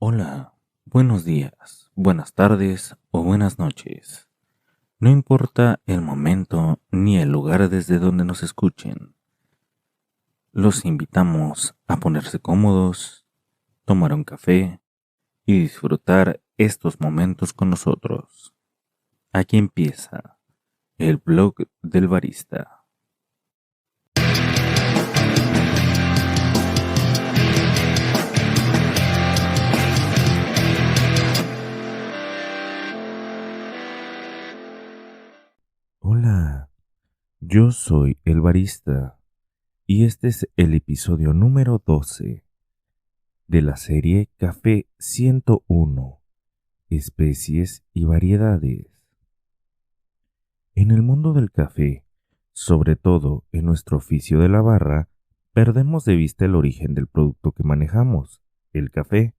Hola, buenos días, buenas tardes o buenas noches. No importa el momento ni el lugar desde donde nos escuchen. Los invitamos a ponerse cómodos, tomar un café y disfrutar estos momentos con nosotros. Aquí empieza el blog del barista. Hola, yo soy el barista y este es el episodio número 12 de la serie Café 101, especies y variedades. En el mundo del café, sobre todo en nuestro oficio de la barra, perdemos de vista el origen del producto que manejamos, el café.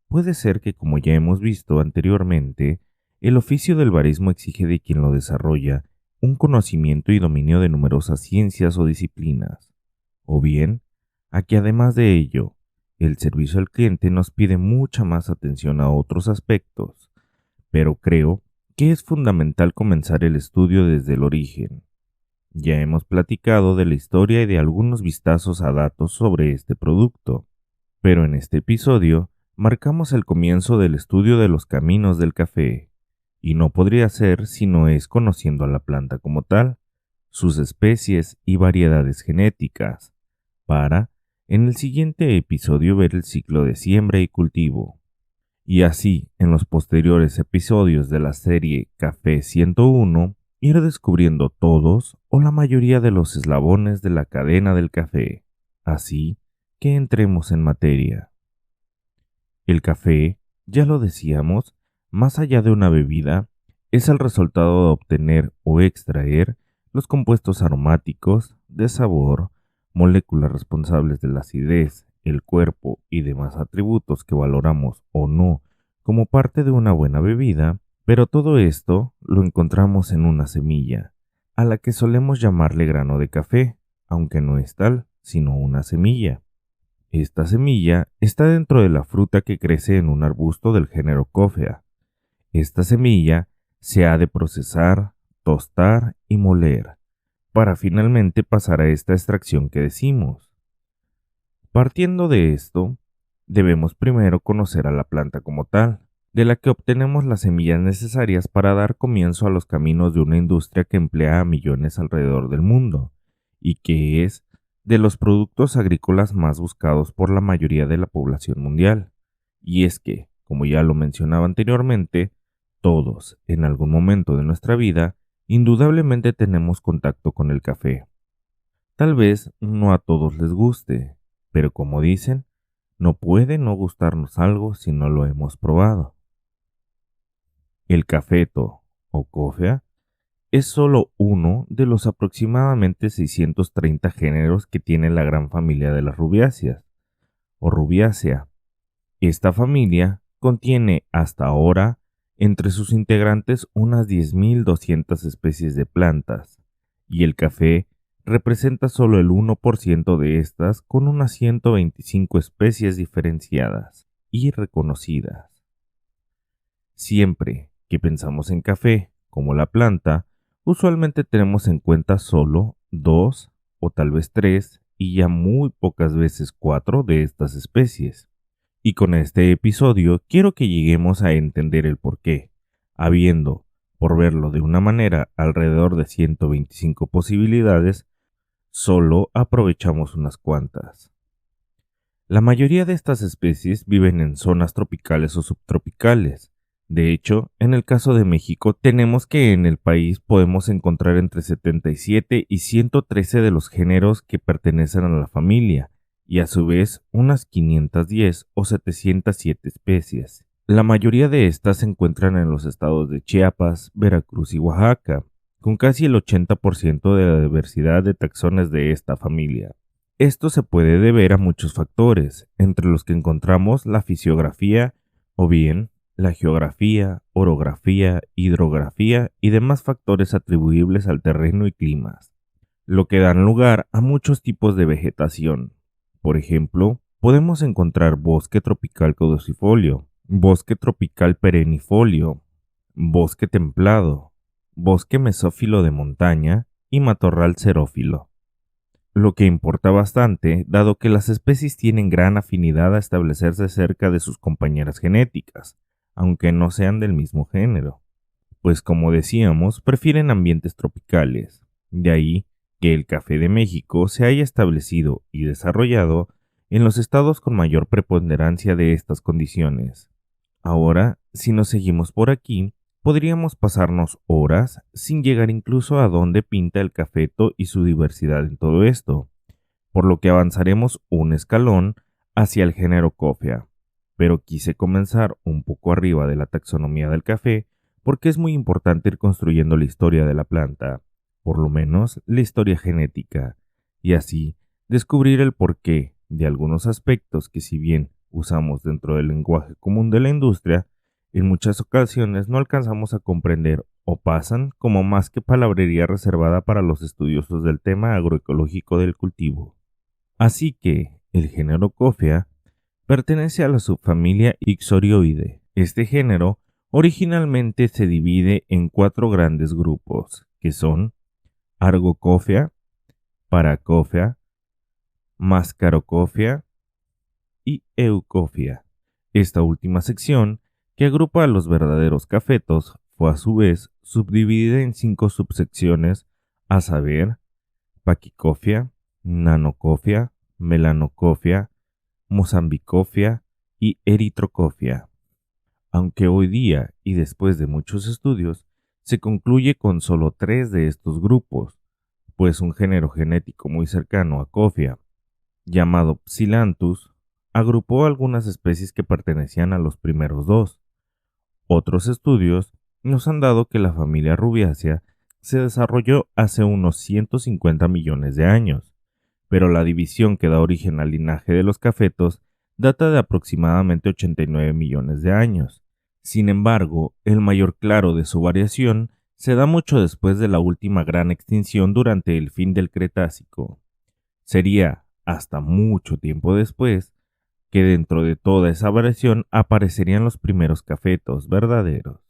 Puede ser que, como ya hemos visto anteriormente, el oficio del barismo exige de quien lo desarrolla un conocimiento y dominio de numerosas ciencias o disciplinas, o bien, a que además de ello, el servicio al cliente nos pide mucha más atención a otros aspectos, pero creo que es fundamental comenzar el estudio desde el origen. Ya hemos platicado de la historia y de algunos vistazos a datos sobre este producto, pero en este episodio marcamos el comienzo del estudio de los caminos del café, y no podría ser si no es conociendo a la planta como tal, sus especies y variedades genéticas, para, en el siguiente episodio, ver el ciclo de siembra y cultivo. Y así, en los posteriores episodios de la serie Café 101, ir descubriendo todos o la mayoría de los eslabones de la cadena del café. Así que entremos en materia. El café, ya lo decíamos, más allá de una bebida, es el resultado de obtener o extraer los compuestos aromáticos, de sabor, moléculas responsables de la acidez, el cuerpo y demás atributos que valoramos o no como parte de una buena bebida, pero todo esto lo encontramos en una semilla, a la que solemos llamarle grano de café, aunque no es tal, sino una semilla. Esta semilla está dentro de la fruta que crece en un arbusto del género Coffea. Esta semilla se ha de procesar, tostar y moler, para finalmente pasar a esta extracción que decimos. Partiendo de esto, debemos primero conocer a la planta como tal, de la que obtenemos las semillas necesarias para dar comienzo a los caminos de una industria que emplea a millones alrededor del mundo, y que es de los productos agrícolas más buscados por la mayoría de la población mundial. Y es que, como ya lo mencionaba anteriormente, todos, en algún momento de nuestra vida, indudablemente tenemos contacto con el café. Tal vez no a todos les guste, pero como dicen, no puede no gustarnos algo si no lo hemos probado. El cafeto o cofea es solo uno de los aproximadamente 630 géneros que tiene la gran familia de las rubiáceas o rubiácea. Esta familia contiene hasta ahora entre sus integrantes unas 10.200 especies de plantas, y el café representa solo el 1% de estas, con unas 125 especies diferenciadas y reconocidas. Siempre que pensamos en café, como la planta, usualmente tenemos en cuenta solo dos o tal vez tres y ya muy pocas veces cuatro de estas especies. Y con este episodio quiero que lleguemos a entender el porqué, habiendo, por verlo de una manera, alrededor de 125 posibilidades, solo aprovechamos unas cuantas. La mayoría de estas especies viven en zonas tropicales o subtropicales. De hecho, en el caso de México, tenemos que en el país podemos encontrar entre 77 y 113 de los géneros que pertenecen a la familia, y a su vez unas 510 o 707 especies. La mayoría de estas se encuentran en los estados de Chiapas, Veracruz y Oaxaca, con casi el 80% de la diversidad de taxones de esta familia. Esto se puede deber a muchos factores, entre los que encontramos la fisiografía o bien la geografía, orografía, hidrografía y demás factores atribuibles al terreno y climas, lo que dan lugar a muchos tipos de vegetación. Por ejemplo, podemos encontrar bosque tropical caducifolio, bosque tropical perennifolio, bosque templado, bosque mesófilo de montaña y matorral xerófilo. Lo que importa bastante, dado que las especies tienen gran afinidad a establecerse cerca de sus compañeras genéticas, aunque no sean del mismo género, pues como decíamos, prefieren ambientes tropicales. De ahí que el café de México se haya establecido y desarrollado en los estados con mayor preponderancia de estas condiciones. Ahora, si nos seguimos por aquí, podríamos pasarnos horas sin llegar incluso a dónde pinta el cafeto y su diversidad en todo esto, por lo que avanzaremos un escalón hacia el género Coffea. Pero quise comenzar un poco arriba de la taxonomía del café porque es muy importante ir construyendo la historia de la planta, por lo menos la historia genética, y así descubrir el porqué de algunos aspectos que, si bien usamos dentro del lenguaje común de la industria, en muchas ocasiones no alcanzamos a comprender o pasan como más que palabrería reservada para los estudiosos del tema agroecológico del cultivo. Así que el género Coffea pertenece a la subfamilia Ixorioideae. Este género originalmente se divide en 4 grandes grupos, que son Argocoffea, Paracoffea, Mascarocoffea y Eucoffea. Esta última sección, que agrupa a los verdaderos cafetos, fue a su vez subdividida en 5 subsecciones, a saber, Paquicoffea, Nanocoffea, Melanocoffea, Mozambicoffea y Eritrocoffea. Aunque hoy día, y después de muchos estudios, se concluye con solo 3 de estos grupos, pues un género genético muy cercano a Coffea, llamado Psilanthus, agrupó algunas especies que pertenecían a los primeros 2. Otros estudios nos han dado que la familia Rubiaceae se desarrolló hace unos 150 millones de años, pero la división que da origen al linaje de los cafetos data de aproximadamente 89 millones de años. Sin embargo, el mayor claro de su variación se da mucho después de la última gran extinción durante el fin del Cretácico. Sería hasta mucho tiempo después que dentro de toda esa variación aparecerían los primeros cafetos verdaderos,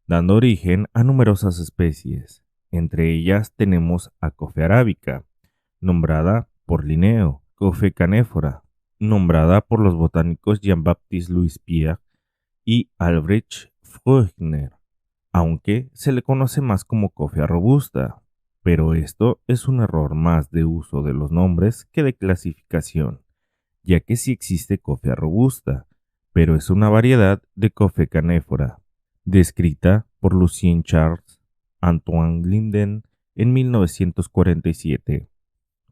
dando origen a numerosas especies. Entre ellas tenemos a Coffea arábica, nombrada por Linneo, Coffea canephora, nombrada por los botánicos Jean-Baptiste Louis Pierre y Albrecht Feuchner, aunque se le conoce más como Coffea robusta, pero esto es un error más de uso de los nombres que de clasificación, ya que sí existe Coffea robusta, pero es una variedad de Coffea canephora, descrita por Lucien Charles Antoine Linden en 1947.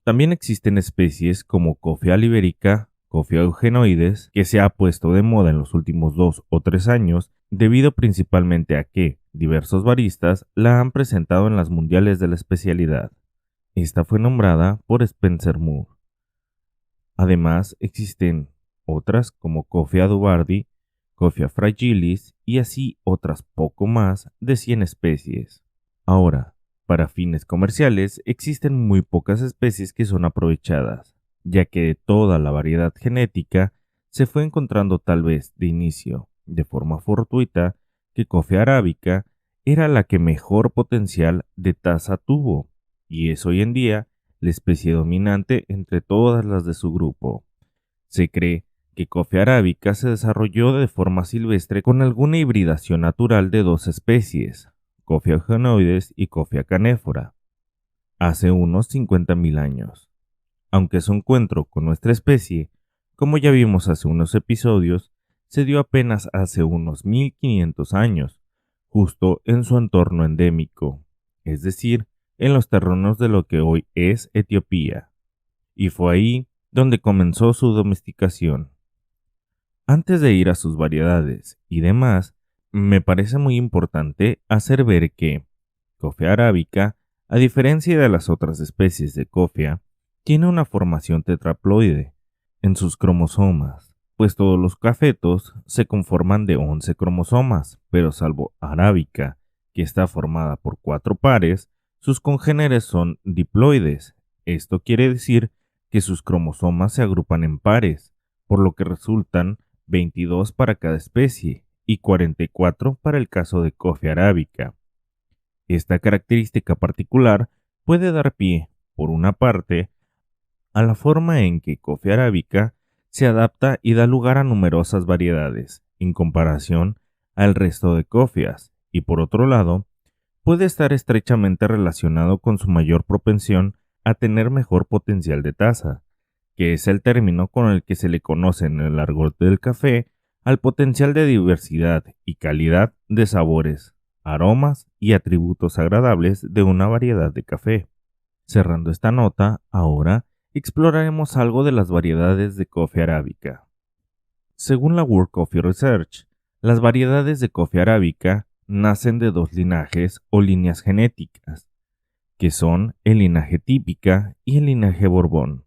También existen especies como Coffea liberica, Coffea eugenoides, que se ha puesto de moda en los últimos 2 o 3 años, debido principalmente a que diversos baristas la han presentado en las mundiales de la especialidad. Esta fue nombrada por Spencer Moore. Además, existen otras como Coffea dubardi, Coffea fragilis y así otras poco más de 100 especies. Ahora, para fines comerciales existen muy pocas especies que son aprovechadas, ya que de toda la variedad genética se fue encontrando tal vez de inicio, de forma fortuita, que Coffea arábica era la que mejor potencial de tasa tuvo, y es hoy en día la especie dominante entre todas las de su grupo. Se cree que Coffea arábica se desarrolló de forma silvestre con alguna hibridación natural de 2 especies, Coffea eugenoides y Coffea canephora, hace unos 50.000 años. Aunque su encuentro con nuestra especie, como ya vimos hace unos episodios, se dio apenas hace unos 1500 años, justo en su entorno endémico, es decir, en los terrenos de lo que hoy es Etiopía, y fue ahí donde comenzó su domesticación. Antes de ir a sus variedades y demás, me parece muy importante hacer ver que Coffea arábica, a diferencia de las otras especies de Coffea, tiene una formación tetraploide en sus cromosomas, pues todos los cafetos se conforman de 11 cromosomas, pero salvo arábica, que está formada por 4 pares, sus congéneres son diploides. Esto quiere decir que sus cromosomas se agrupan en pares, por lo que resultan 22 para cada especie y 44 para el caso de Coffea arábica. Esta característica particular puede dar pie, por una parte, a la forma en que Coffea arábica se adapta y da lugar a numerosas variedades, en comparación al resto de cofeas, y por otro lado, puede estar estrechamente relacionado con su mayor propensión a tener mejor potencial de taza, que es el término con el que se le conoce en el argot del café al potencial de diversidad y calidad de sabores, aromas y atributos agradables de una variedad de café. Cerrando esta nota, ahora exploraremos algo de las variedades de Coffea arábica. Según la World Coffee Research, las variedades de Coffea arábica nacen de dos linajes o líneas genéticas, que son el linaje típica y el linaje Borbón,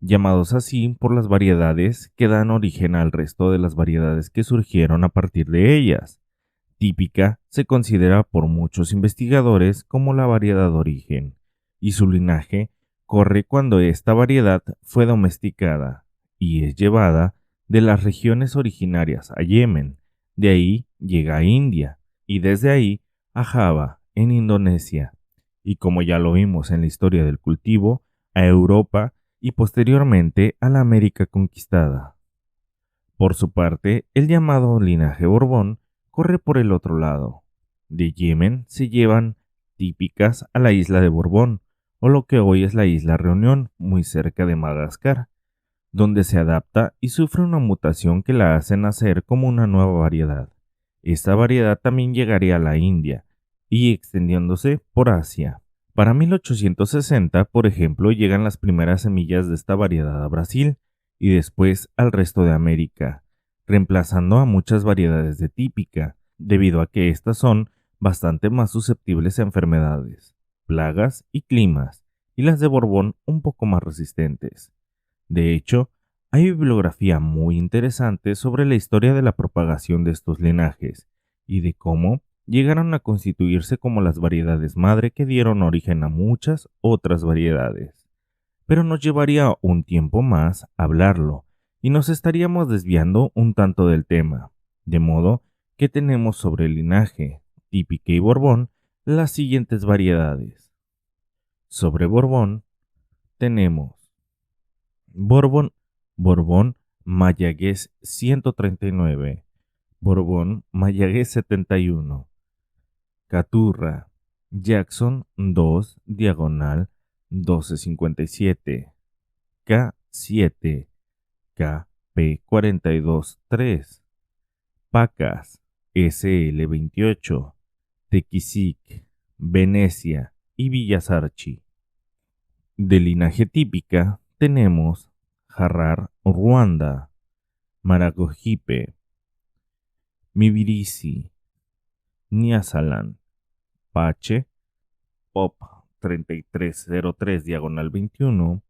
llamados así por las variedades que dan origen al resto de las variedades que surgieron a partir de ellas. Típica se considera por muchos investigadores como la variedad de origen, y su linaje corre cuando esta variedad fue domesticada y es llevada de las regiones originarias a Yemen, de ahí llega a India y desde ahí a Java, en Indonesia, y como ya lo vimos en la historia del cultivo, a Europa y posteriormente a la América conquistada. Por su parte, el llamado linaje Borbón corre por el otro lado. De Yemen se llevan típicas a la isla de Borbón, o lo que hoy es la isla Reunión, muy cerca de Madagascar, donde se adapta y sufre una mutación que la hace nacer como una nueva variedad. Esta variedad también llegaría a la India y extendiéndose por Asia. Para 1860, por ejemplo, llegan las primeras semillas de esta variedad a Brasil y después al resto de América, reemplazando a muchas variedades de típica, debido a que estas son bastante más susceptibles a enfermedades, plagas y climas, y las de Borbón un poco más resistentes. De hecho, hay bibliografía muy interesante sobre la historia de la propagación de estos linajes y de cómo llegaron a constituirse como las variedades madre que dieron origen a muchas otras variedades. Pero nos llevaría un tiempo más hablarlo y nos estaríamos desviando un tanto del tema, de modo que tenemos sobre el linaje, típica y Borbón, las siguientes variedades. Sobre Borbón tenemos Borbón Mayagüez 139, Borbón Mayagüez 71, Caturra Jackson 2 diagonal 1257, K7, KP423, Pacas SL28, Tequisic, Venecia y Villasarchi. De linaje típica tenemos Jarrar Ruanda, Maragogipe, Mibirisi, Nyasaland, Pache, Pop 3303 diagonal 21,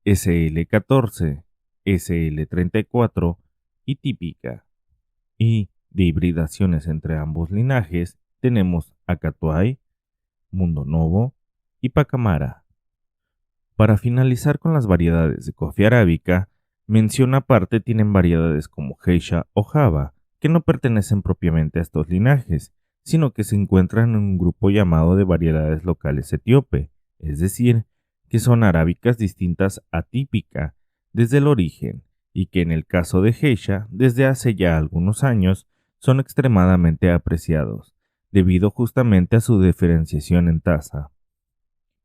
SL14, SL34 y típica. Y de hibridaciones entre ambos linajes tenemos Acatuay, Mundo Novo y Pacamara. Para finalizar con las variedades de Coffea arábica, mención aparte tienen variedades como Geisha o Java, que no pertenecen propiamente a estos linajes, sino que se encuentran en un grupo llamado de variedades locales etíope, es decir, que son arábicas distintas a típica desde el origen, y que en el caso de Geisha, desde hace ya algunos años, son extremadamente apreciados, debido justamente a su diferenciación en taza.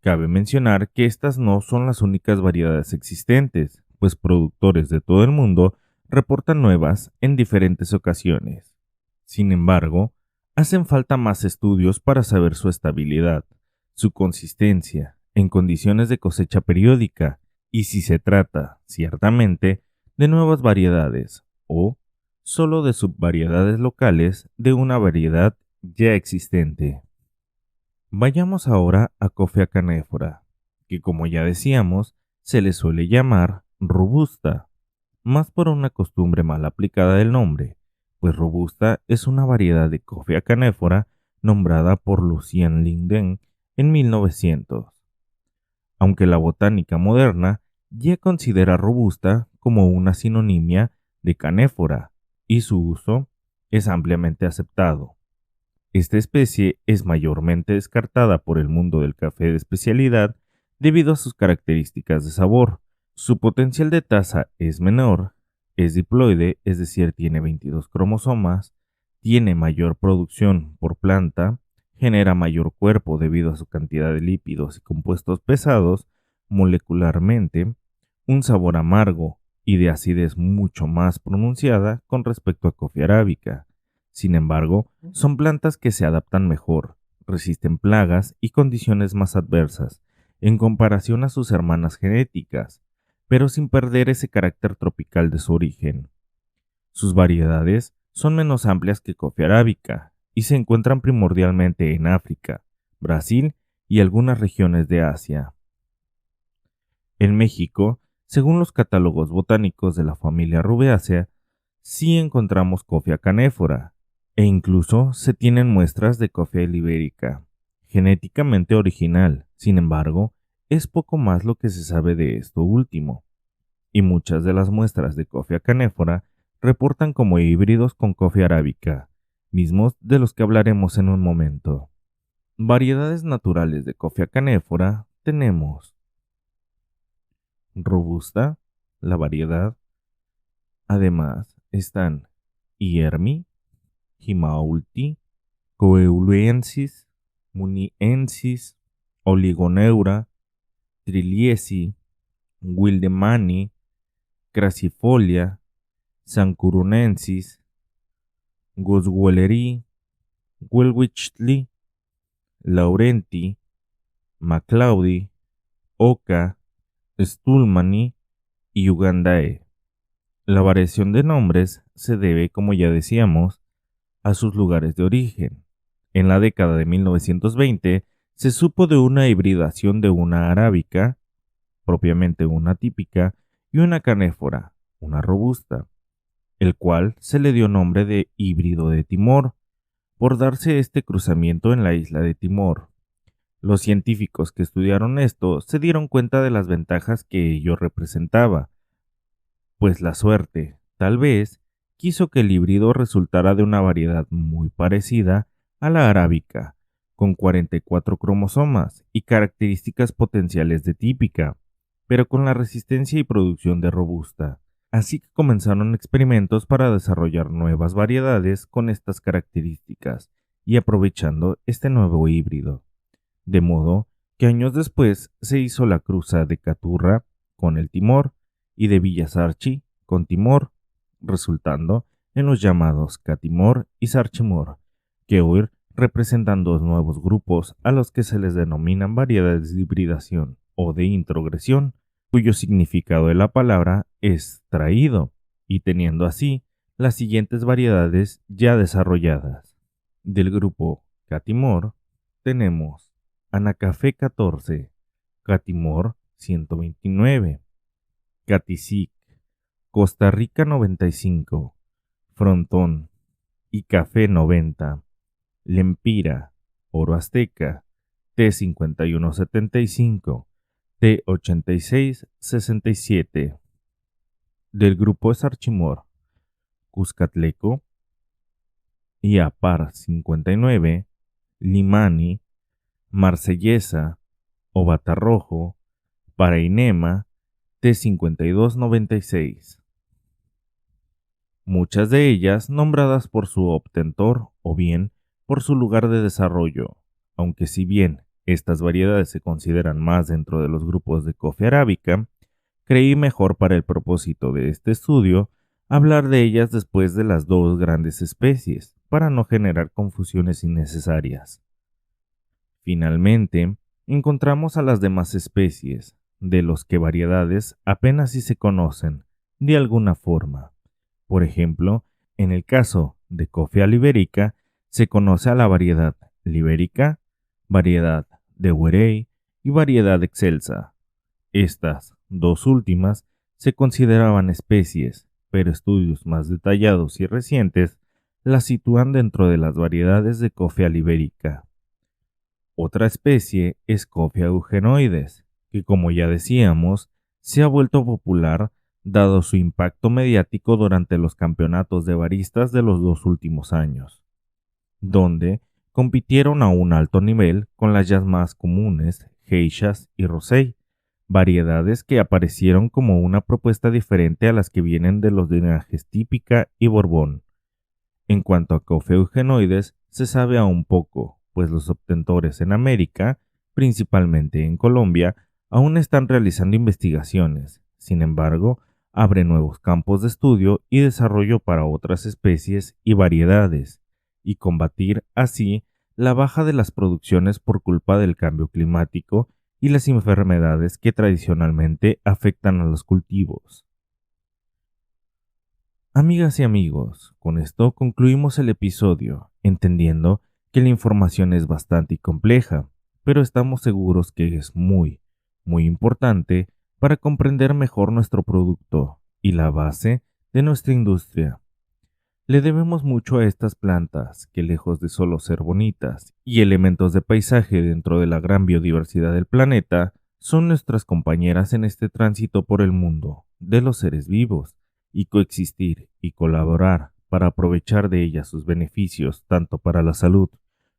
Cabe mencionar que estas no son las únicas variedades existentes, pues productores de todo el mundo reportan nuevas en diferentes ocasiones. Sin embargo, hacen falta más estudios para saber su estabilidad, su consistencia, en condiciones de cosecha periódica, y si se trata, ciertamente, de nuevas variedades o solo de subvariedades locales de una variedad ya existente. Vayamos ahora a Coffea canephora, que como ya decíamos, se le suele llamar robusta, más por una costumbre mal aplicada del nombre, pues robusta es una variedad de Coffea canephora nombrada por Lucien Lingden en 1900. Aunque la botánica moderna ya considera robusta como una sinonimia de canéfora y su uso es ampliamente aceptado. Esta especie es mayormente descartada por el mundo del café de especialidad debido a sus características de sabor. Su potencial de tasa es menor, es diploide, es decir, tiene 22 cromosomas, tiene mayor producción por planta, genera mayor cuerpo debido a su cantidad de lípidos y compuestos pesados molecularmente, un sabor amargo y de acidez mucho más pronunciada con respecto a Coffea arábica. Sin embargo, son plantas que se adaptan mejor, resisten plagas y condiciones más adversas en comparación a sus hermanas genéticas, pero sin perder ese carácter tropical de su origen. Sus variedades son menos amplias que Coffea arábica y se encuentran primordialmente en África, Brasil y algunas regiones de Asia. En México, según los catálogos botánicos de la familia Rubiaceae, sí encontramos Coffea canéfora, e incluso se tienen muestras de Coffea ibérica, genéticamente original. Sin embargo, es poco más lo que se sabe de esto último, y muchas de las muestras de Coffea canéfora reportan como híbridos con Coffea arábica, mismos de los que hablaremos en un momento. Variedades naturales de Coffea canéfora tenemos robusta, la variedad. Además están Hiermi, Himaulti, Coeuluensis, Muniensis, Oligoneura, Triliesi, Wildemani, Crassifolia, Sancurunensis, Goswelleri, Welwichtli, Laurenti, Maclaudi, Oca, Stulmani y Ugandae. La variación de nombres se debe, como ya decíamos, a sus lugares de origen. En la década de 1920 se supo de una hibridación de una arábica, propiamente una típica, y una canéfora, una robusta, el cual se le dio nombre de híbrido de Timor, por darse este cruzamiento en la isla de Timor. Los científicos que estudiaron esto se dieron cuenta de las ventajas que ello representaba, pues la suerte, tal vez, quiso que el híbrido resultara de una variedad muy parecida a la arábica, con 44 cromosomas y características potenciales de típica, pero con la resistencia y producción de robusta. Así que comenzaron experimentos para desarrollar nuevas variedades con estas características y aprovechando este nuevo híbrido. De modo que años después se hizo la cruza de Caturra con el Timor y de Villasarchi con Timor, resultando en los llamados Catimor y Sarchimor, que hoy representan dos nuevos grupos a los que se les denominan variedades de hibridación o de introgresión, cuyo significado de la palabra es traído, y teniendo así las siguientes variedades ya desarrolladas. Del grupo Catimor tenemos Anacafé 14, Catimor 129, Catisic, Costa Rica 95, Frontón y Café 90, Lempira, Oro Azteca, T5175, T8667. Del grupo Sarchimor, Cuscatleco, Iapar 59, Limani, Marsellesa, Ovatarrojo, Parainema, T5296. Muchas de ellas nombradas por su obtentor o bien por su lugar de desarrollo, aunque si bien estas variedades se consideran más dentro de los grupos de Coffea arábica, creí mejor para el propósito de este estudio hablar de ellas después de las dos grandes especies, para no generar confusiones innecesarias. Finalmente, encontramos a las demás especies, de los que variedades apenas si se conocen, de alguna forma. Por ejemplo, en el caso de Coffea liberica, se conoce a la variedad liberica, variedad de Werei y variedad excelsa. Estas dos últimas se consideraban especies, pero estudios más detallados y recientes las sitúan dentro de las variedades de Coffea liberica. Otra especie es Coffea eugenoides, que como ya decíamos, se ha vuelto popular dado su impacto mediático durante los campeonatos de baristas de los 2 últimos años, donde compitieron a un alto nivel con las ya más comunes, geishas y rosé, variedades que aparecieron como una propuesta diferente a las que vienen de los linajes típica y Borbón. En cuanto a cofeugenoides, se sabe aún poco, pues los obtentores en América, principalmente en Colombia, aún están realizando investigaciones. Sin embargo, abre nuevos campos de estudio y desarrollo para otras especies y variedades, y combatir así la baja de las producciones por culpa del cambio climático y las enfermedades que tradicionalmente afectan a los cultivos. Amigas y amigos, con esto concluimos el episodio, entendiendo que la información es bastante compleja, pero estamos seguros que es muy importante para comprender mejor nuestro producto y la base de nuestra industria. Le debemos mucho a estas plantas que, lejos de solo ser bonitas y elementos de paisaje dentro de la gran biodiversidad del planeta, son nuestras compañeras en este tránsito por el mundo de los seres vivos, y coexistir y colaborar para aprovechar de ellas sus beneficios tanto para la salud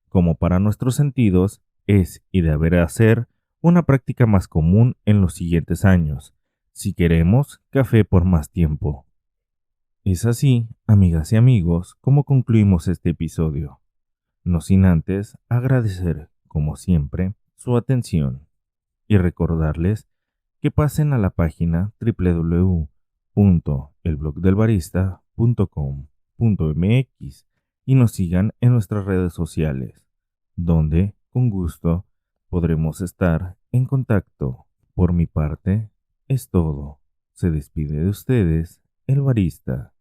como para nuestros sentidos es y deberá ser una práctica más común en los siguientes años, si queremos café por más tiempo. Es así, amigas y amigos, como concluimos este episodio. No sin antes agradecer, como siempre, su atención y recordarles que pasen a la página www.elblogdelbarista.com.mx y nos sigan en nuestras redes sociales, donde, con gusto, podremos estar en contacto. Por mi parte, es todo. Se despide de ustedes, el barista.